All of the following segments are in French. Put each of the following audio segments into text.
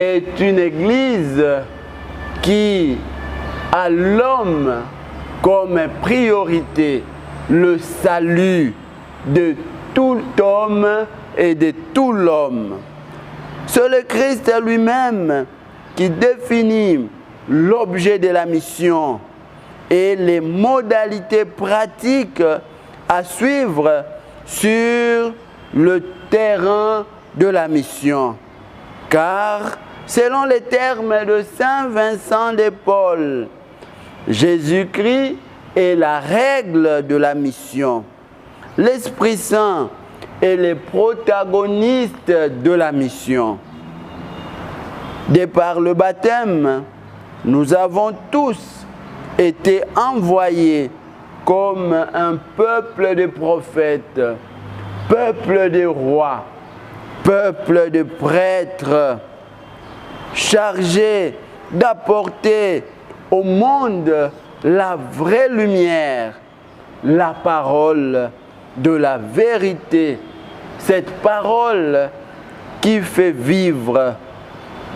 est une église qui a l'homme comme priorité, le salut de tout homme et de tout l'homme. C'est le Christ lui-même qui définit l'objet de la mission et les modalités pratiques à suivre sur le terrain de la mission. Car, selon les termes de Saint Vincent de Paul, Jésus-Christ est la règle de la mission. L'Esprit Saint est le protagoniste de la mission. De par le baptême, nous avons tous été envoyés comme un peuple de prophètes, peuple de rois, peuple de prêtres, chargés d'apporter au monde la vraie lumière, la parole de la vérité, cette parole qui fait vivre.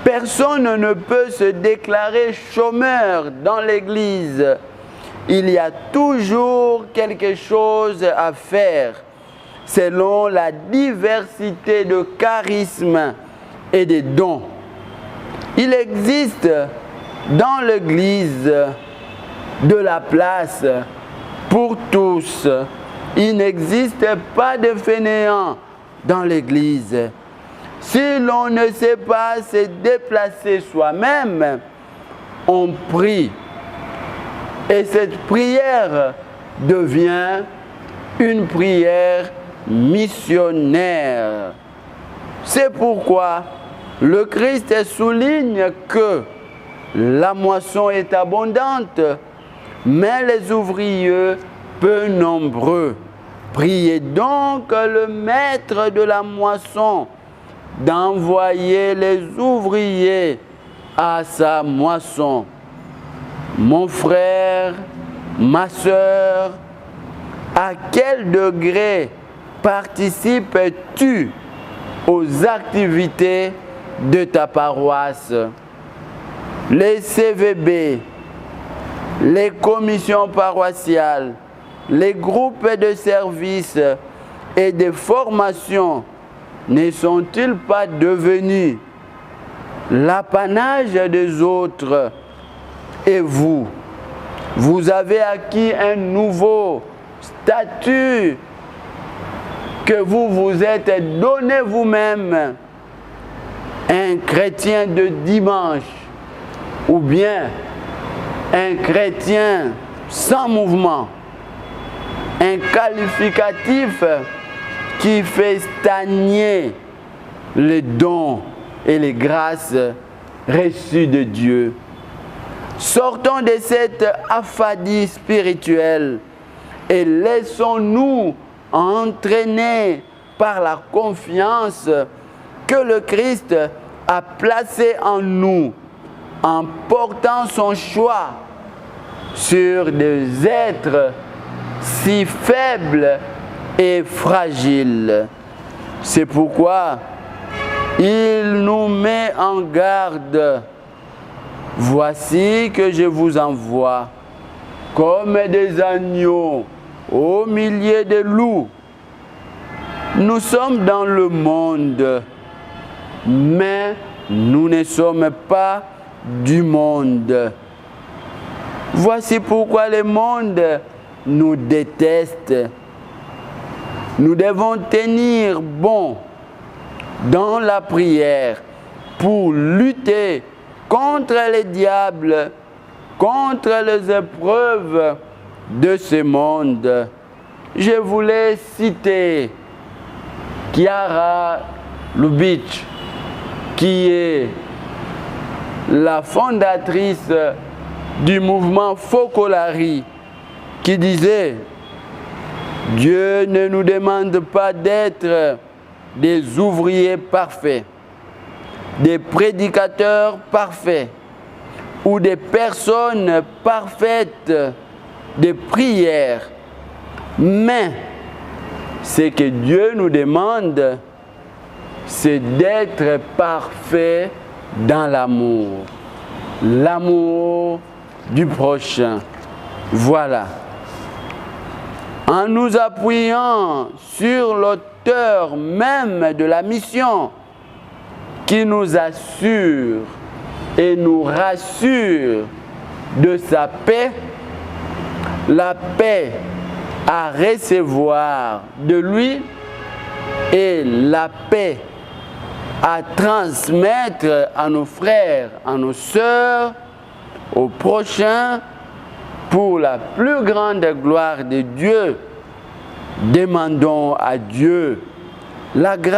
Personne ne peut se déclarer chômeur dans l'Église. Il y a toujours quelque chose à faire selon la diversité de charismes et de dons. Il existe dans l'Église de la place pour tous. Il n'existe pas de fainéants dans l'Église. Si l'on ne sait pas se déplacer soi-même, on prie. Et cette prière devient une prière missionnaire. C'est pourquoi le Christ souligne que la moisson est abondante, mais les ouvriers peu nombreux. Priez donc le maître de la moisson d'envoyer les ouvriers à sa moisson. Mon frère, ma sœur, à quel degré participes-tu aux activités de ta paroisse? Les CVB, les commissions paroissiales, les groupes de services et de formation ne sont-ils pas devenus l'apanage des autres? Et vous, vous avez acquis un nouveau statut que vous vous êtes donné vous-même, un chrétien de dimanche ou bien un chrétien sans mouvement, un qualificatif qui fait stagner les dons et les grâces reçues de Dieu. Sortons de cette aphasie spirituelle et laissons-nous entraîner par la confiance que le Christ a placée en nous, en portant son choix sur des êtres si faibles et fragiles. C'est pourquoi il nous met en garde. Voici que je vous envoie comme des agneaux au milieu des loups. Nous sommes dans le monde, mais nous ne sommes pas du monde. Voici pourquoi le monde nous déteste. Nous devons tenir bon dans la prière pour lutter contre les diables, contre les épreuves de ce monde. Je voulais citer Chiara Lubich, qui est la fondatrice du mouvement Focolari, qui disait: Dieu ne nous demande pas d'être des ouvriers parfaits, des prédicateurs parfaits ou des personnes parfaites de prière. Mais ce que Dieu nous demande, c'est d'être parfaits dans l'amour. L'amour du prochain. Voilà. En nous appuyant sur l'auteur même de la mission qui nous assure et nous rassure de sa paix, la paix à recevoir de lui et la paix à transmettre à nos frères, à nos sœurs, aux prochains, pour la plus grande gloire de Dieu. Demandons à Dieu la grâce